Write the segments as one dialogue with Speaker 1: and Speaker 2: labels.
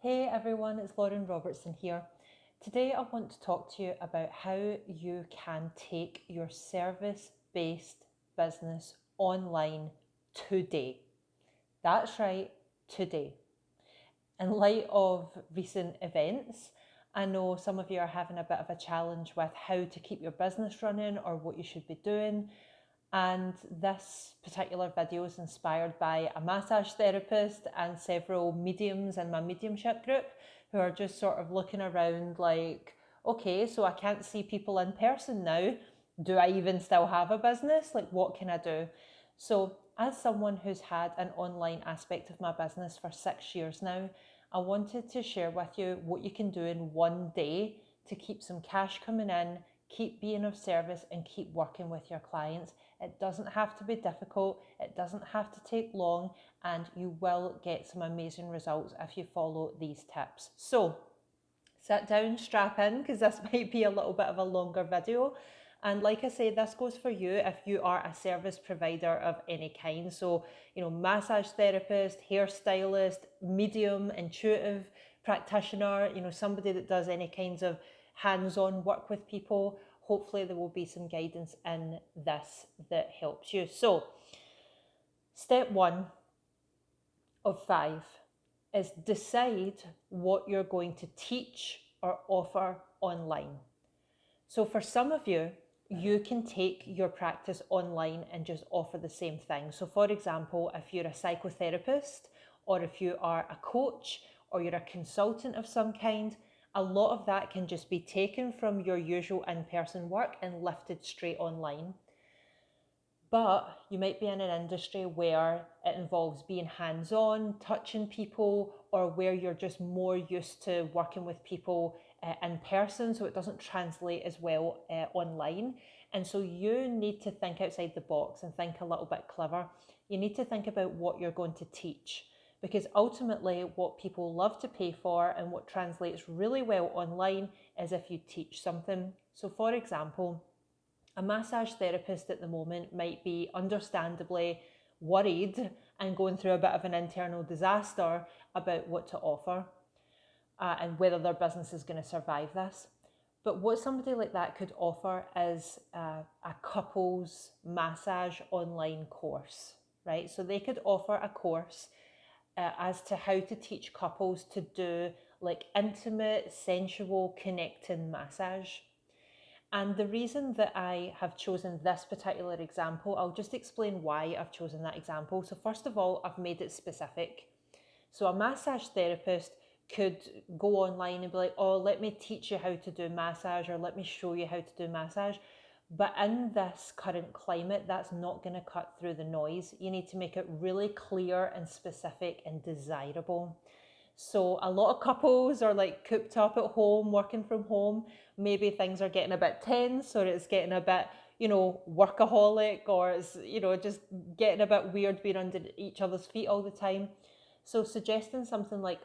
Speaker 1: Hey everyone, it's Lauren Robertson here. Today I want to talk to you about how you can take your service-based business online today. That's right, today. In light of recent events, I know some of you are having a bit of a challenge with how to keep your business running or what you should be doing. And this particular video is inspired by a massage therapist and several mediums in my mediumship group who are just sort of looking around like, okay, so I can't see people in person now. Do I even still have a business? Like, what can I do? So, as someone who's had an online aspect of my business for 6 years now, I wanted to share with you what you can do in one day to keep some cash coming in, keep being of service, and keep working with your clients. It doesn't have to be difficult, it doesn't have to take long, and you will get some amazing results if you follow these tips. So sit down, strap in, because this might be a little bit of a longer video. And like I say, this goes for you if you are a service provider of any kind. So, massage therapist, hairstylist, medium, intuitive practitioner, somebody that does any kinds of hands-on work with people. Hopefully there will be some guidance in this that helps you. So, step 1 of 5 is decide what you're going to teach or offer online. So for some of you, you can take your practice online and just offer the same thing. So for example, if you're a psychotherapist or if you are a coach or you're a consultant of some kind, a lot of that can just be taken from your usual in-person work and lifted straight online. But you might be in an industry where it involves being hands-on, touching people, or where you're just more used to working with people in person, so it doesn't translate as well online. And so you need to think outside the box and think a little bit clever. You need to think about what you're going to teach, because ultimately what people love to pay for and what translates really well online is if you teach something. So for example, a massage therapist at the moment might be understandably worried and going through a bit of an internal disaster about what to offer and whether their business is going to survive this. But what somebody like that could offer is a couples massage online course, right? So they could offer a course as to how to teach couples to do like intimate, sensual, connecting massage. And the reason that I have chosen this particular example, I'll just explain why I've chosen that example. So first of all, I've made it specific. So a massage therapist could go online and be like, oh, let me teach you how to do massage, or let me show you how to do massage. But in this current climate, that's not going to cut through the noise. You need to make it really clear and specific and desirable. So a lot of couples are like cooped up at home, working from home. Maybe things are getting a bit tense, or it's getting a bit, workaholic, or it's, just getting a bit weird being under each other's feet all the time. So suggesting something like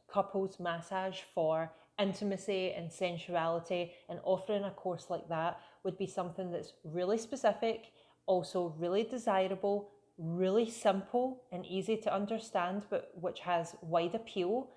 Speaker 1: couples massage for intimacy and sensuality and offering a course like that would be something that's really specific, also really desirable, really simple and easy to understand, but which has wide appeal.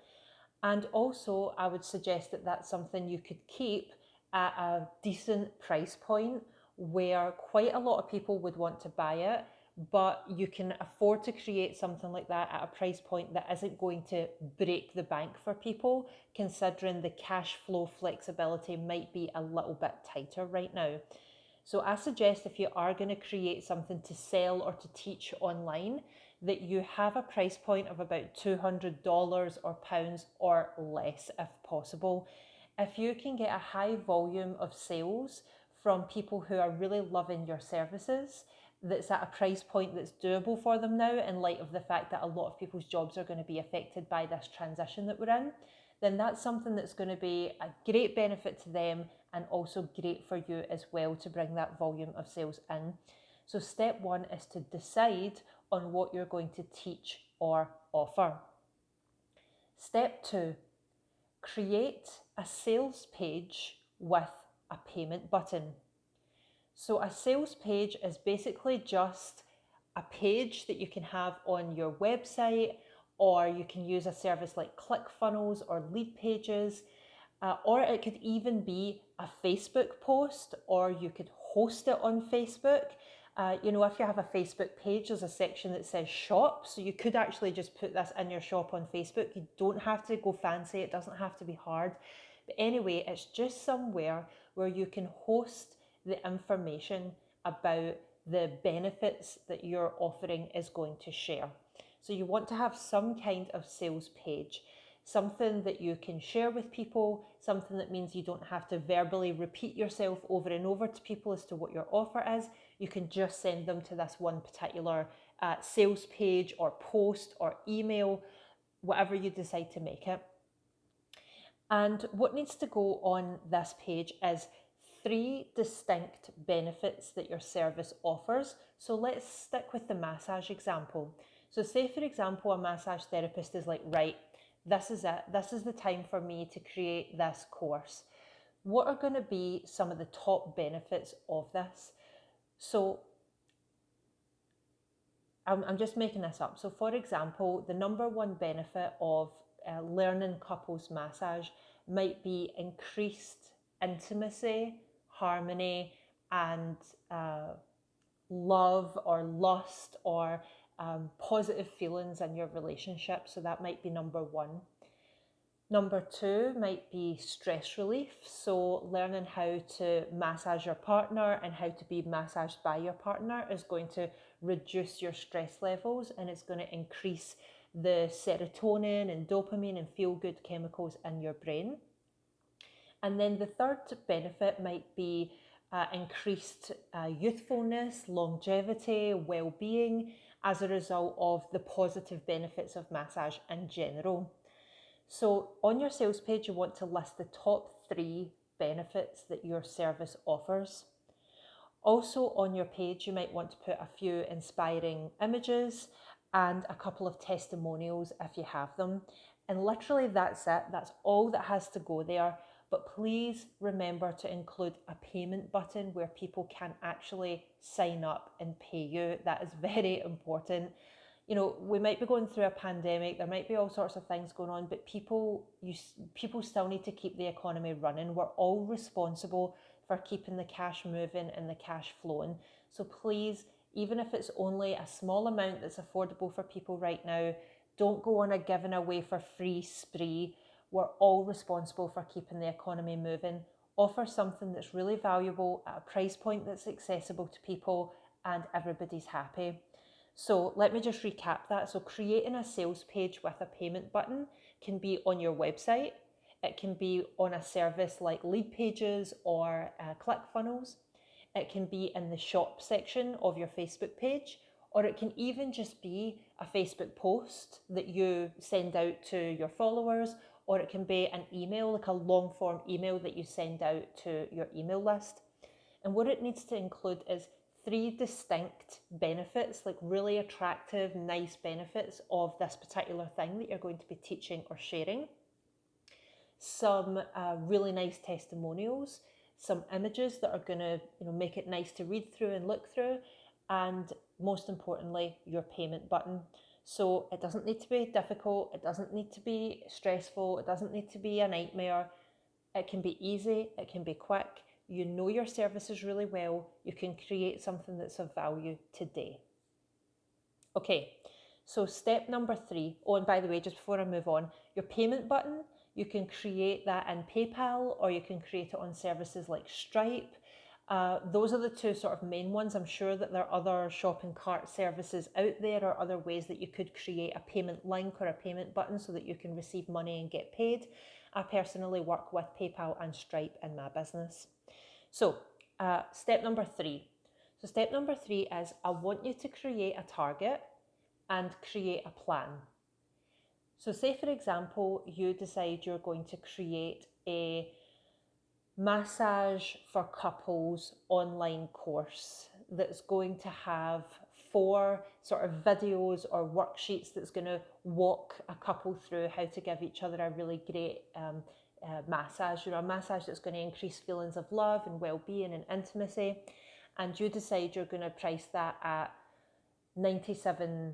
Speaker 1: And also, I would suggest that that's something you could keep at a decent price point where quite a lot of people would want to buy it, but you can afford to create something like that at a price point that isn't going to break the bank for people, considering the cash flow flexibility might be a little bit tighter right now. So I suggest if you are going to create something to sell or to teach online, that you have a price point of about $200 or pounds or less if possible. If you can get a high volume of sales from people who are really loving your services, that's at a price point that's doable for them now, in light of the fact that a lot of people's jobs are going to be affected by this transition that we're in, then that's something that's going to be a great benefit to them and also great for you as well to bring that volume of sales in. So step 1 is to decide on what you're going to teach or offer. Step 2, create a sales page with a payment button. So a sales page is basically just a page that you can have on your website, or you can use a service like ClickFunnels or Lead Pages, or it could even be a Facebook post, or you could host it on Facebook. You know, if you have a Facebook page, there's a section that says shop. So you could actually just put this in your shop on Facebook. You don't have to go fancy. It doesn't have to be hard. But anyway, it's just somewhere where you can host the information about the benefits that your offering is going to share. So you want to have some kind of sales page, something that you can share with people, something that means you don't have to verbally repeat yourself over and over to people as to what your offer is. You can just send them to this one particular sales page or post or email, whatever you decide to make it. And what needs to go on this page is 3 distinct benefits that your service offers. So let's stick with the massage example. So say, for example, a massage therapist is like, right, this is it. This is the time for me to create this course. What are going to be some of the top benefits of this? So I'm just making this up. So for example, the number one benefit of learning couples massage might be increased intimacy, harmony, and love or lust or positive feelings in your relationship. So that might be number one. Number two might be stress relief. So learning how to massage your partner and how to be massaged by your partner is going to reduce your stress levels, and it's going to increase the serotonin and dopamine and feel-good chemicals in your brain. And then the third benefit might be increased youthfulness, longevity, well-being as a result of the positive benefits of massage in general. So on your sales page, you want to list the top 3 benefits that your service offers. Also on your page, you might want to put a few inspiring images and a couple of testimonials if you have them. And literally that's it. That's all that has to go there. But please remember to include a payment button where people can actually sign up and pay you. That is very important. You know, we might be going through a pandemic, there might be all sorts of things going on, but people still need to keep the economy running. We're all responsible for keeping the cash moving and the cash flowing. So please, even if it's only a small amount that's affordable for people right now, don't go on a giving away for free spree. We're all responsible for keeping the economy moving. Offer something that's really valuable at a price point that's accessible to people, and everybody's happy. So let me just recap that. So creating a sales page with a payment button can be on your website. It can be on a service like Lead Pages or ClickFunnels. It can be in the shop section of your Facebook page, or it can even just be a Facebook post that you send out to your followers, or it can be an email, like a long form email that you send out to your email list. And what it needs to include is 3 distinct benefits, like really attractive, nice benefits of this particular thing that you're going to be teaching or sharing. Some really nice testimonials, some images that are going to make it nice to read through and look through, and most importantly, your payment button. So it doesn't need to be difficult, it doesn't need to be stressful, it doesn't need to be a nightmare. It can be easy, it can be quick. You know your services really well. You can create something that's of value today. Okay, so step number 3. Oh, and by the way, just before I move on, your payment button, you can create that in PayPal, or you can create it on services like Stripe. Those are the 2 sort of main ones. I'm sure that there are other shopping cart services out there, or other ways that you could create a payment link or a payment button so that you can receive money and get paid. I personally work with PayPal and Stripe in my business. So step number 3. So step number 3 is I want you to create a target and create a plan. So say, for example, you decide you're going to create a massage for couples online course that's going to have 4 sort of videos or worksheets that's going to walk a couple through how to give each other a really great massage, a massage that's going to increase feelings of love and well-being and intimacy. And you decide you're going to price that at $97.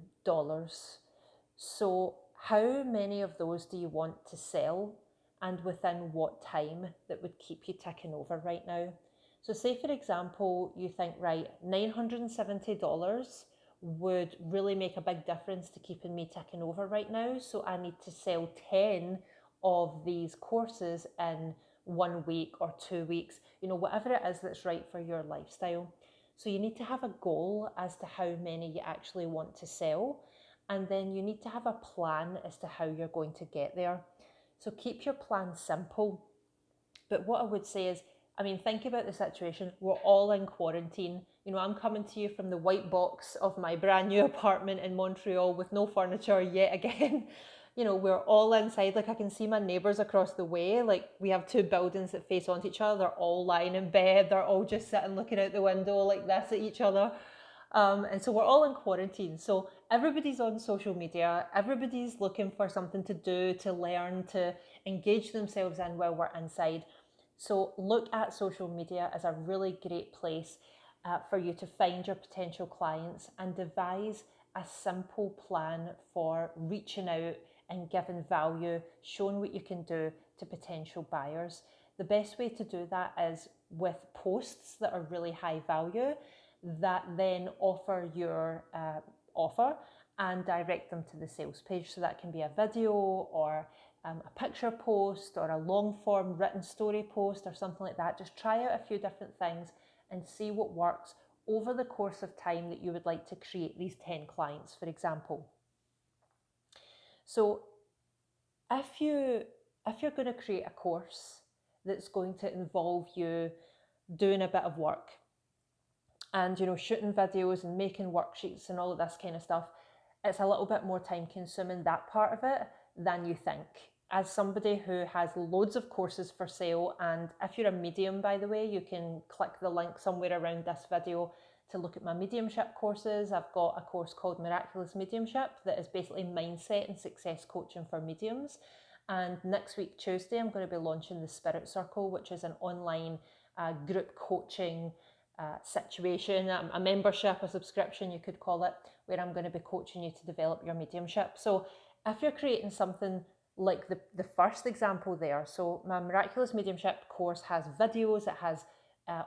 Speaker 1: So how many of those do you want to sell, and within what time that would keep you ticking over right now? So say, for example, you think, right, $970 would really make a big difference to keeping me ticking over right now. So I need to sell 10 of these courses in 1 week or 2 weeks, whatever it is that's right for your lifestyle. So you need to have a goal as to how many you actually want to sell. And then you need to have a plan as to how you're going to get there. So keep your plan simple. But what I would say is, think about the situation. We're all in quarantine. I'm coming to you from the white box of my brand new apartment in Montreal with no furniture yet again. We're all inside. Like, I can see my neighbours across the way. Like, we have two buildings that face onto each other. They're all lying in bed. They're all just sitting looking out the window like this at each other. And so we're all in quarantine. So everybody's on social media. Everybody's looking for something to do, to learn, to engage themselves in while we're inside. So look at social media as a really great place for you to find your potential clients, and devise a simple plan for reaching out and giving value, showing what you can do to potential buyers. The best way to do that is with posts that are really high value, that then offer your offer and direct them to the sales page. So that can be a video or a picture post or a long form written story post or something like that. Just try out a few different things and see what works over the course of time that you would like to create these 10 clients, for example. So if you're going to create a course that's going to involve you doing a bit of work and shooting videos and making worksheets and all of this kind of stuff, it's a little bit more time consuming, that part of it, than you think. As somebody who has loads of courses for sale, and if you're a medium, by the way, you can click the link somewhere around this video to look at my mediumship courses. I've got a course called Miraculous Mediumship that is basically mindset and success coaching for mediums. And next week, Tuesday, I'm going to be launching the Spirit Circle, which is an online group coaching situation, a membership, a subscription, you could call it, where I'm going to be coaching you to develop your mediumship. So if you're creating something like the first example there, so my Miraculous Mediumship course has videos, it has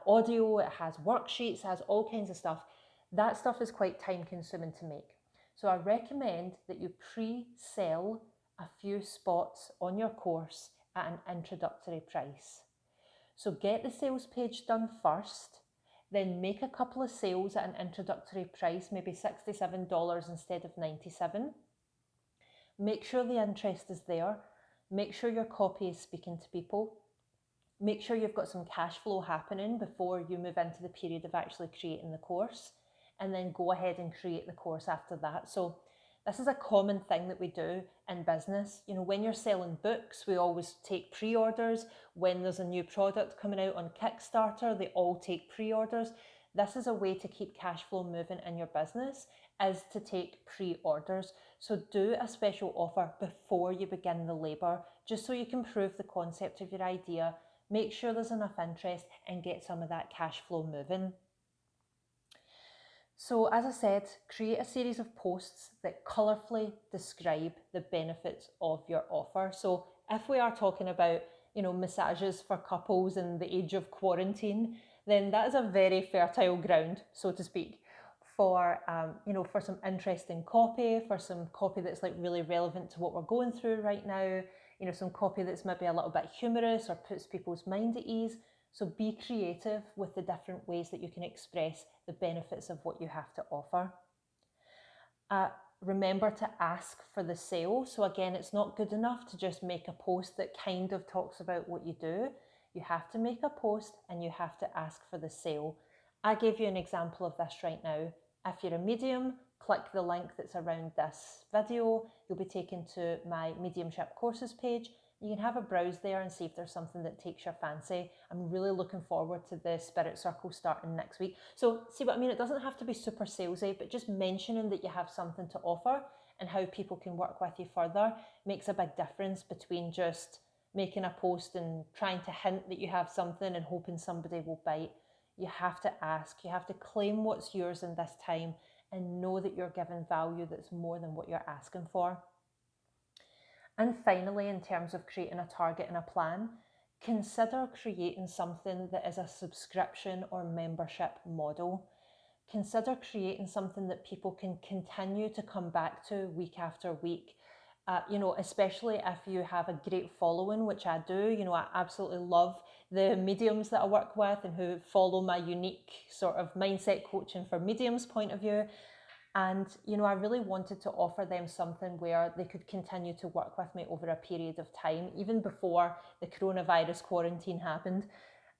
Speaker 1: audio, it has worksheets, it has all kinds of stuff. That stuff is quite time consuming to make. So I recommend that you pre-sell a few spots on your course at an introductory price. So get the sales page done first, then make a couple of sales at an introductory price, maybe $67 instead of $97. Make sure the interest is there. Make sure your copy is speaking to people. Make sure you've got some cash flow happening before you move into the period of actually creating the course, and then go ahead and create the course after that. So this is a common thing that we do in business. When you're selling books, we always take pre-orders. When there's a new product coming out on Kickstarter, they all take pre-orders. This is a way to keep cash flow moving in your business, is to take pre-orders. So do a special offer before you begin the labor, just so you can prove the concept of your idea, make sure there's enough interest, and get some of that cash flow moving. So as I said, create a series of posts that colourfully describe the benefits of your offer. So if we are talking about, massages for couples in the age of quarantine, then that is a very fertile ground, so to speak, for some interesting copy, for some copy that's like really relevant to what we're going through right now, some copy that's maybe a little bit humorous or puts people's mind at ease. So be creative with the different ways that you can express the benefits of what you have to offer. Remember to ask for the sale. So again, it's not good enough to just make a post that kind of talks about what you do. You have to make a post and you have to ask for the sale. I gave you an example of this right now. If you're a medium, click the link that's around this video. You'll be taken to my mediumship courses page. You can have a browse there and see if there's something that takes your fancy. I'm really looking forward to the Spirit Circle starting next week. So see what I mean? It doesn't have to be super salesy, but just mentioning that you have something to offer and how people can work with you further makes a big difference between just making a post and trying to hint that you have something and hoping somebody will bite. You have to ask, you have to claim what's yours in this time and know that you're giving value that's more than what you're asking for. And finally, in terms of creating a target and a plan, consider creating something that is a subscription or membership model. Consider creating something that people can continue to come back to week after week. Especially if you have a great following, which I do. I absolutely love the mediums that I work with and who follow my unique sort of mindset coaching for mediums point of view. And, I really wanted to offer them something where they could continue to work with me over a period of time, even before the coronavirus quarantine happened.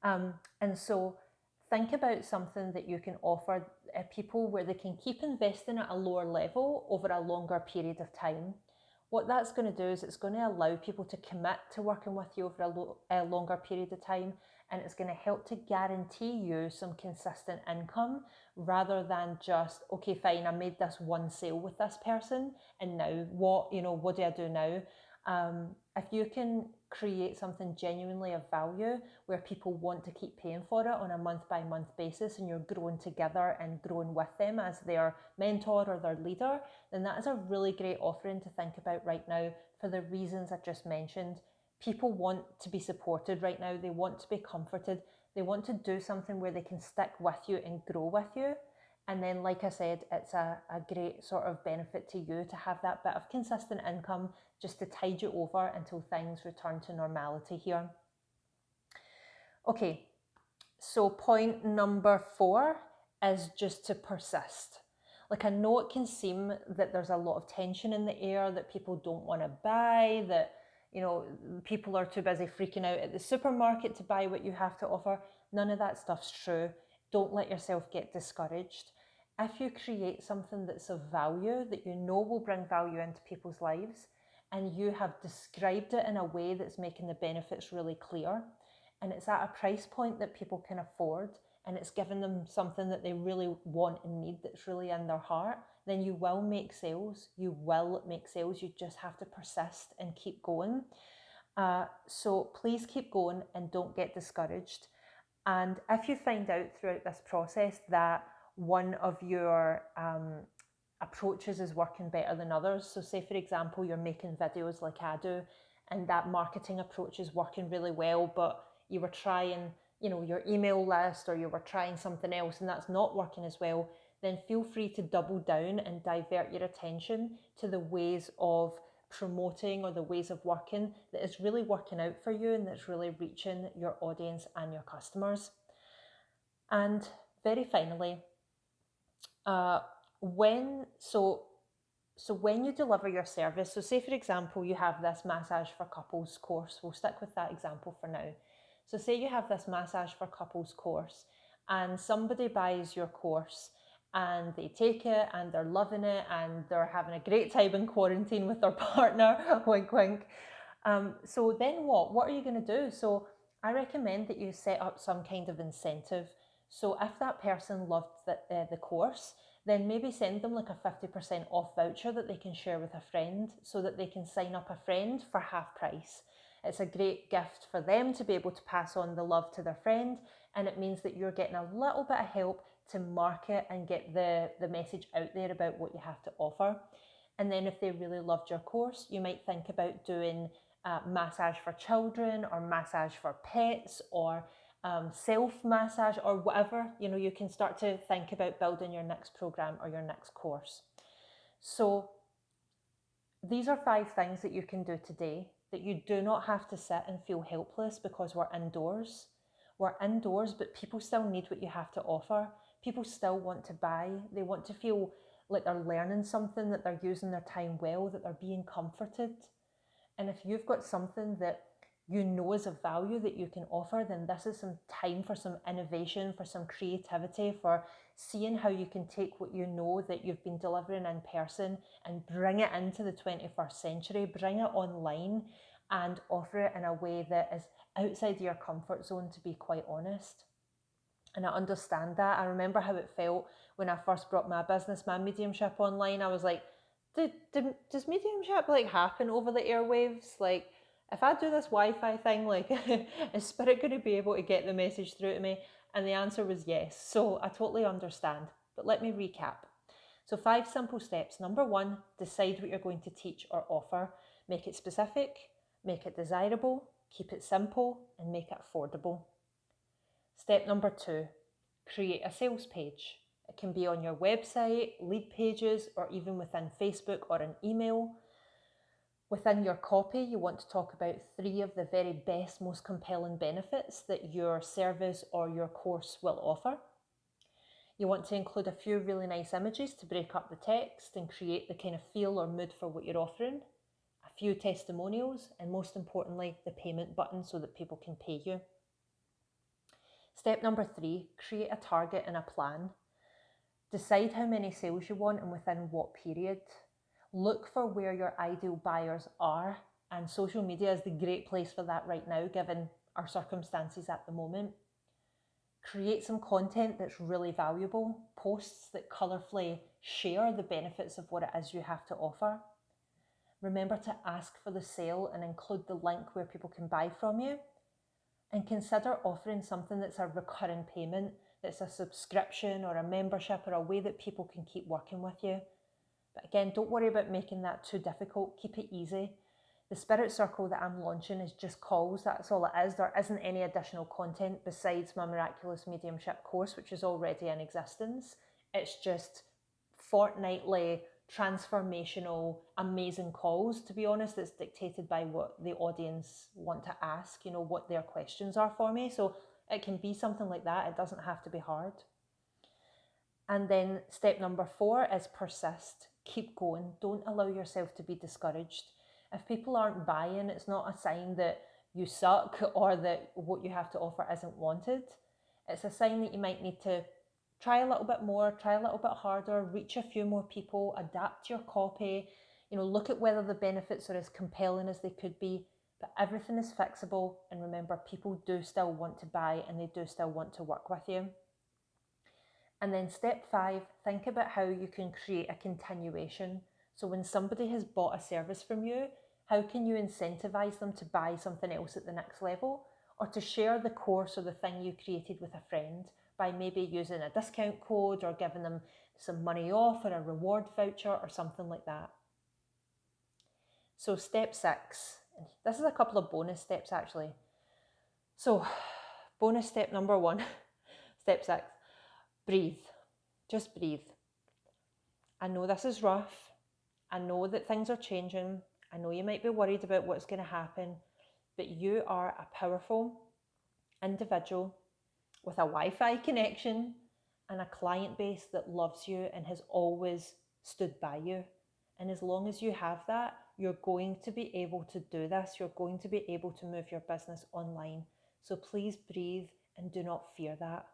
Speaker 1: And so think about something that you can offer people where they can keep investing at a lower level over a longer period of time. What that's going to do is it's going to allow people to commit to working with you over a longer period of time, and it's going to help to guarantee you some consistent income rather than just, okay, fine, I made this one sale with this person, and now what do I do now? If you can create something genuinely of value where people want to keep paying for it on a month by month basis, and you're growing together and growing with them as their mentor or their leader, then that is a really great offering to think about right now for the reasons I just mentioned. People want to be supported right now. They want to be comforted. They want to do something where they can stick with you and grow with you. And then, like I said, it's a great sort of benefit to you to have that bit of consistent income just to tide you over until things return to normality here. Okay, so point number 4 is just to persist. Like, I know it can seem that there's a lot of tension in the air, that people don't want to buy, that people are too busy freaking out at the supermarket to buy what you have to offer. None of that stuff's true. Don't let yourself get discouraged. If you create something that's of value, that you know will bring value into people's lives, and you have described it in a way that's making the benefits really clear, and it's at a price point that people can afford, and it's giving them something that they really want and need that's really in their heart, then you will make sales. You will make sales. You just have to persist and keep going. So please keep going and don't get discouraged. And if you find out throughout this process that one of your approaches is working better than others, so say for example you're making videos like I do, and that marketing approach is working really well, but you were trying your email list, or you were trying something else and that's not working as well, then feel free to double down and divert your attention to the ways of promoting or the ways of working that is really working out for you and that's really reaching your audience and your customers. And very finally, when you deliver your service, so say for example you have this massage for couples course, we'll stick with that example for now. So say you have this massage for couples course and somebody buys your course and they take it and they're loving it and they're having a great time in quarantine with their partner, wink wink. So then what are you going to do? So I recommend that you set up some kind of incentive. So if that person loved the course, then maybe send them like a 50% off voucher that they can share with a friend, so that they can sign up a friend for half price. It's a great gift for them to be able to pass on the love to their friend, and it means that you're getting a little bit of help to market and get the message out there about what you have to offer. And then if they really loved your course, you might think about doing massage for children or massage for pets, or self-massage, or whatever. You can start to think about building your next program or your next course. So these are 5 things that you can do today, that you do not have to sit and feel helpless because we're indoors. We're indoors, but people still need what you have to offer. People still want to buy. They want to feel like they're learning something, that they're using their time well, that they're being comforted. And if you've got something that you know is of value that you can offer, then this is some time for some innovation, for some creativity, for seeing how you can take what you know that you've been delivering in person and bring it into the 21st century, bring it online and offer it in a way that is outside your comfort zone, to be quite honest. And I understand that. I remember how it felt when I first brought my business, my mediumship, online. I was like, does mediumship happen over the airwaves? Like, if I do this Wi-Fi thing, is Spirit going to be able to get the message through to me? And the answer was yes. So I totally understand. But let me recap. So 5 simple steps. Number 1, decide what you're going to teach or offer. Make it specific, make it desirable, keep it simple, and make it affordable. Step number 2, create a sales page. It can be on your website, lead pages, or even within Facebook or an email. Within your copy, you want to talk about 3 of the very best, most compelling benefits that your service or your course will offer. You want to include a few really nice images to break up the text and create the kind of feel or mood for what you're offering, a few testimonials, and most importantly, the payment button so that people can pay you. Step number 3, create a target and a plan. Decide how many sales you want and within what period. Look for where your ideal buyers are, and social media is the great place for that right now, given our circumstances at the moment. Create some content that's really valuable, posts that colourfully share the benefits of what it is you have to offer. Remember to ask for the sale and include the link where people can buy from you. And consider offering something that's a recurring payment, that's a subscription or a membership or a way that people can keep working with you. But again, don't worry about making that too difficult. Keep it easy. The Spirit Circle that I'm launching is just calls. That's all it is. There isn't any additional content besides my Miraculous Mediumship course, which is already in existence. It's just fortnightly, transformational, amazing calls. To be honest, it's dictated by what the audience want to ask, what their questions are for me. So it can be something like that. It doesn't have to be hard. And then step number 4 is persist. Keep going. Don't allow yourself to be discouraged. If people aren't buying, it's not a sign that you suck or that what you have to offer isn't wanted. It's a sign that you might need to try a little bit more, try a little bit harder, reach a few more people, adapt your copy, look at whether the benefits are as compelling as they could be. But everything is fixable, and remember, people do still want to buy and they do still want to work with you. And then step 5, think about how you can create a continuation. So when somebody has bought a service from you, how can you incentivize them to buy something else at the next level, or to share the course or the thing you created with a friend by maybe using a discount code or giving them some money off or a reward voucher or something like that. So step 6, this is a couple of bonus steps actually. So bonus step number 1, step 6, breathe. Just breathe. I know this is rough. I know that things are changing. I know you might be worried about what's going to happen, but you are a powerful individual with a Wi-Fi connection and a client base that loves you and has always stood by you. And as long as you have that, you're going to be able to do this. You're going to be able to move your business online. So please breathe and do not fear that.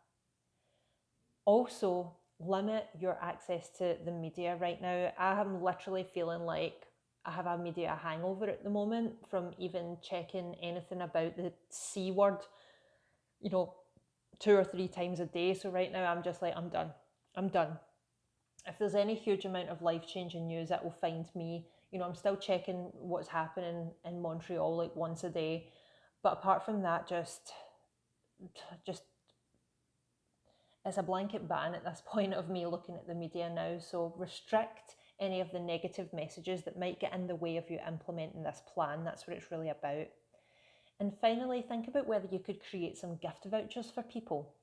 Speaker 1: Also, limit your access to the media right now. I am literally feeling like I have a media hangover at the moment from even checking anything about the C word, 2 or 3 times a day. So right now I'm just like, I'm done. If there's any huge amount of life-changing news, it will find me. I'm still checking what's happening in Montreal like once a day. But apart from that, just it's a blanket ban at this point of me looking at the media now. So restrict any of the negative messages that might get in the way of you implementing this plan. That's what it's really about. And finally, think about whether you could create some gift vouchers for people.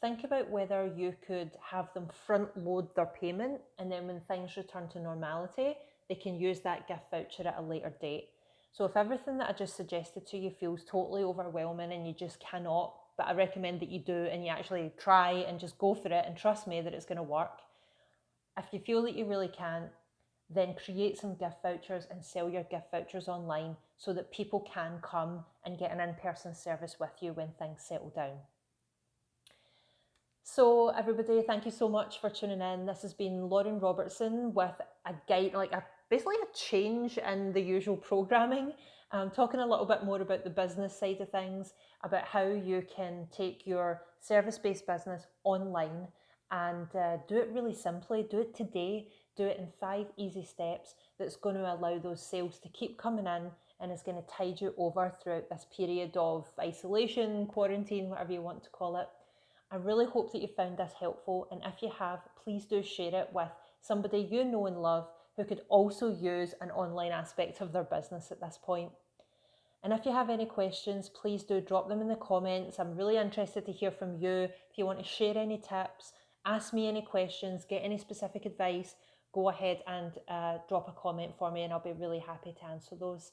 Speaker 1: Think about whether you could have them front load their payment, and then when things return to normality, they can use that gift voucher at a later date. So if everything that I just suggested to you feels totally overwhelming and you just cannot, but I recommend that you do and you actually try and just go for it and trust me that it's going to work. If you feel that you really can't, then create some gift vouchers and sell your gift vouchers online so that people can come and get an in-person service with you when things settle down. So everybody, thank you so much for tuning in. This has been Lauren Robertson with a guide, basically a change in the usual programming. Talking a little bit more about the business side of things, about how you can take your service-based business online and do it really simply. Do it today. Do it in 5 easy steps that's going to allow those sales to keep coming in and is going to tide you over throughout this period of isolation, quarantine, whatever you want to call it. I really hope that you found this helpful, and if you have, please do share it with somebody you know and love who could also use an online aspect of their business at this point. And if you have any questions, please do drop them in the comments. I'm really interested to hear from you. If you want to share any tips, ask me any questions, get any specific advice, go ahead and drop a comment for me and I'll be really happy to answer those.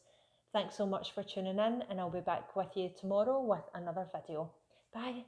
Speaker 1: Thanks so much for tuning in, and I'll be back with you tomorrow with another video. Bye.